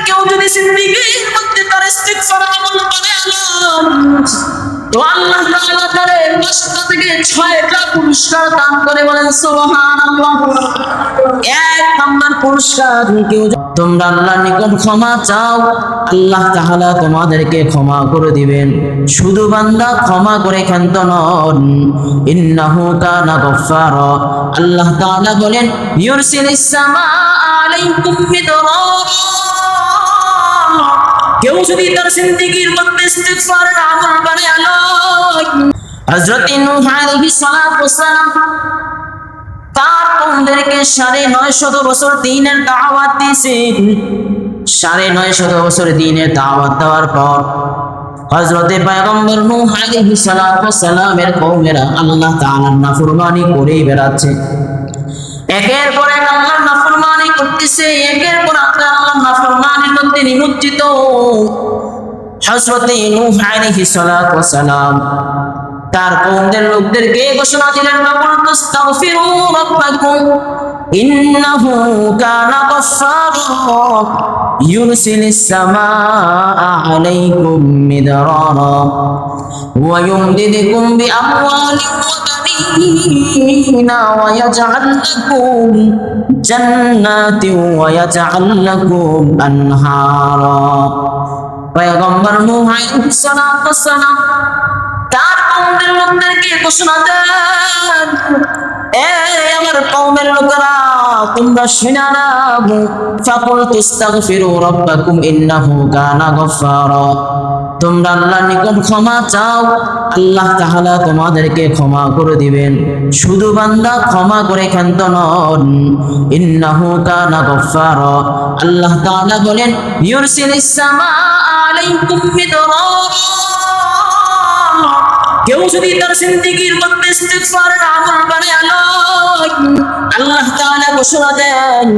কেউ যদি জিন্দেগীর মধ্যে তার ইস্তিগফার আমল বানায় তো আল্লাহ তাআলা তারে 5টা থেকে 6টা পুরস্কার দান করে, বলেন সুবহানাল্লাহ। 1 নাম্বার পুরস্কার, কেউ তোমরা আল্লাহর নিকট ক্ষমা চাও, আল্লাহ তাআলা তোমাদেরকে ক্ষমা করে দিবেন। শুধু বান্দা ক্ষমা করে ক্ষান্ত নন, ইন্নাহু কানা গফফারা। আল্লাহ তাআলা বলেন ইউরসিলিস সামাআ আলাইকুম মিদরারা। কেউ যদি তার জিন্দেগীর মধ্যে ইস্তিগফারের আমল বানায় লয়, হযরত নূহ আলাইহিস সালাতু ওয়াস সালাম তার কওমদেরকে 950 বছর দ্বীনের দাওয়াত দিয়েছেন। 950 বছর দ্বীনের দাওয়াত দেওয়ার পর হযরতে পয়গম্বর নূহ আলাইহিস সালাতু ওয়াস সালামের কওমেরা আল্লাহ তাআলার নাফরমানি করেই বেড়াচ্ছে। একের পর এক আল্লাহর নাফরমানি করতেছে, একের পর এক আল্লাহর নাফরমানির মধ্যে নিমজ্জিত। হযরতে নূহ আলাইহিস সালাতু ওয়াস সালাম তার কওমের লোকদেরকে ঘোষণা দিলেন, ফাকুলতুস্তাগফিরু রাব্বাকুম ইন্নাহু কানা গফফারা ইউরসিলিস সামাআ আলাইকুম মিদরারা ওয়া ইউমদিদকুম বিআমওয়ালিন ওয়া বানিনা ওয়া ইয়াজআল লাকুম জান্নাতিন ওয়া ইয়াজআল লাকুম আনহারা। পয়গম্বর নূহ আলাইহিস সালাতু ওয়াস সালাম তার কওমের লোকদেরকে ঘোষণা দেন, আমার কওমের লোকেরা তোমরা শুনে নাও, ফাকুলতুস্তাগফিরু রাব্বাকুম ইন্নাহু কানা গফফারা। তোমরা আল্লাহর নিকট ক্ষমা চাও, আল্লাহ তাআলা তোমাদেরকে ক্ষমা করে দিবেন। শুধু বান্দা ক্ষমা করে ক্ষান্ত নন, ইন্নাহু কানা গফফারা। আল্লাহ তাআলা বলেন ইউরসিলিস সামাআ আলাইকুম মিদরারা। কেউ যদি তার জিন্দেগীর মধ্যে ইস্তিগফারের আমল বানায় লয়, আল্লাহ তাআলা ঘোষণা দেন,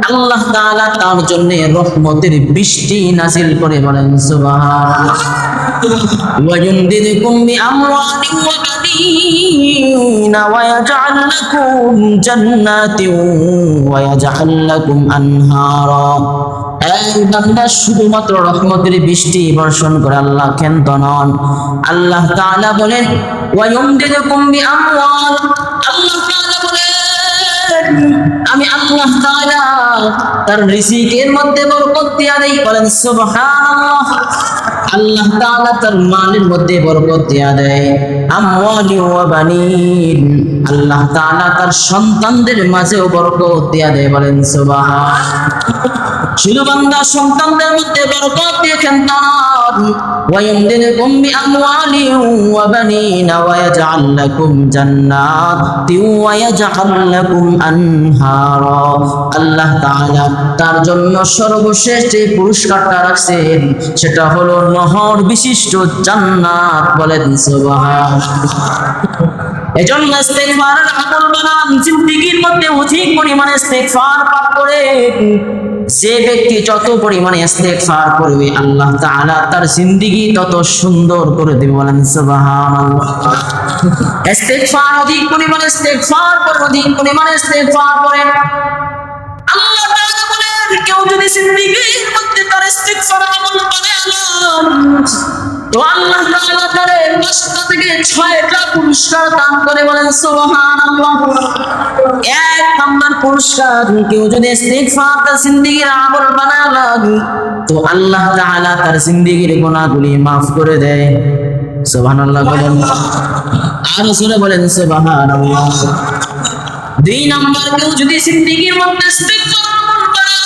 আল্লাহ তাআলা তার জন্য রহমতের বৃষ্টি নাযিল করে, বলেন সুবহানাল্লাহ। ওয়া ইউমদিদকুম বিআমওয়ালিন ওয়া বানিনা ওয়া ইয়াজআল লাকুম জান্নাতিন ওয়া ইয়াজআল লাকুম আনহারা। এই বান্দা শুধুমাত্র রহমতের বৃষ্টি বর্ষণ করে আল্লাহ ক্ষান্ত নন। আল্লাহ তাআলা বলেন ওয়া ইউমদিদকুম বিআমওয়াল। আল্লাহ তাআলা বলেন আমি আল্লাহ তাআলা তার রিজিকের মধ্যে বরকত দিয়া দেই, বলেন সুবহানাল্লাহ। আল্লাহ তাআলা তার মালের মধ্যে বরকত দিয়া দেয়। আমওয়ালি ওয়া বানিন, আল্লাহ তাআলা তার সন্তানদের মাঝেও বরকত দিয়া দেয়, বলেন সুবহানাল্লাহ। শুধু বান্দা সন্তানদের মধ্যে বরকত দিয়ে ক্ষান্ত নন, ওয়া ইউমদিদকুম বিআমওয়ালিন ওয়া বানিনা ওয়া ইয়াজআল লাকুম জান্নাতিন ওয়া ইয়াজআল লাকুম আনহারা। আল্লাহ তাআলা তার জন্য সর্বশেষ যে পুরস্কারটা রাখছেন সেটা হলো নহর বিশিষ্ট জান্নাত, বলেন সুবহানাল্লাহ। এজন্য ইস্তিগফারের আমল বানান, জিন্দেগীর মধ্যে অধিক পরিমাণে ইস্তিগফার পাঠ করে যে ব্যক্তি যত পরিমাণে ইস্তিগফার করবে আল্লাহ তাআলা তার জিন্দেগি তত সুন্দর করে দিবেন, বলেন সুবহানাল্লাহ। ইস্তিগফার অধিক পরিমাণে ইস্তিগফার করুন, অধিক পরিমাণে ইস্তিগফার করেন। আল্লাহ তাআলা বলেন কেউ যদি জিন্দেগীর মধ্যে তার ইস্তিগফার আমল বানায় তো আল্লাহ তাআলা তারে 5টা থেকে 6টা পুরস্কার দান করে, বলেন সুবহানাল্লাহ। 1 নাম্বার পুরস্কার, কেউ যদি ইস্তিগফার তার জিন্দেগীর আমল বানায় তো আল্লাহ তাআলা তার জিন্দেগীর গুনাহগুলি maaf করে দেয়। সুবহানাল্লাহ বলেন, আর রাসূল বলেন সুবহানাল্লাহ। 2 নাম্বার, কেউ যদি জিন্দেগীর মধ্যে ইস্তিগফার আমল বানায়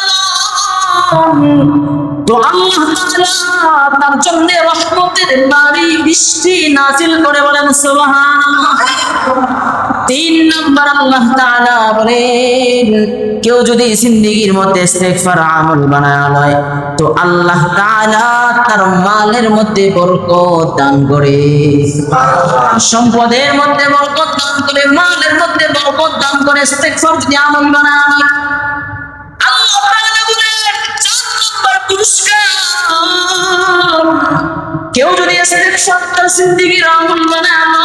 তো আল্লাহ তাআলা তার জন্য রহমতের বাড়ি বৃষ্টি নাযিল করে, বলেন সুবহানাল্লাহ। 3 নাম্বার, আল্লাহ তাআলা বলেন কেউ যদি জিন্দেগীর মধ্যে ইস্তিগফার আমল বানায় লয় তো আল্লাহ তাআলা তার মালের মধ্যে বরকত দান করে, সম্পদের মধ্যে বরকত দান করে, মালের মধ্যে বরকত দান করে। ইস্তিগফার যদি আমল বানায় লয় আল্লাহ তাআলা বলেন 4 নম্বর পুরস্কার, কেউ যদি ইস্তেগফার তার জিন্দেগির আমল বানালো,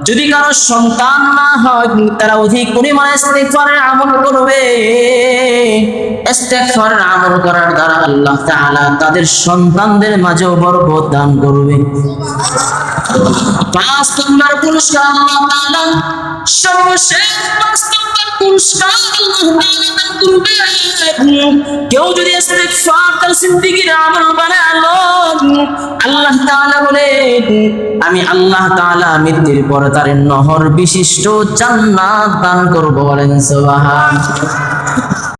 যদি কারো সন্তান না হয় তারা অধিক পরিমাণে ইস্তেগফারের আমল করবে। ইস্তেগফারের আমল করার দ্বারা আল্লাহ তাআলা তাদের সন্তানদের মাঝেও বরকত দান করবে। 5 নম্বর পুরস্কার আল্লাহ তাআলা সর্বশেষ 5 নম্বর পুরস্কার আল্লাহ তাআলা দান করবে। কেউ যদি ইস্তেগফার তার জিন্দেগির আমল বানালো, আল্লাহ তাআলা বলেন আমি আল্লাহ তাআলা মৃত্যুর পর তার নহর বিশিষ্ট জান্নাত দান করব। বলেন সুবহান।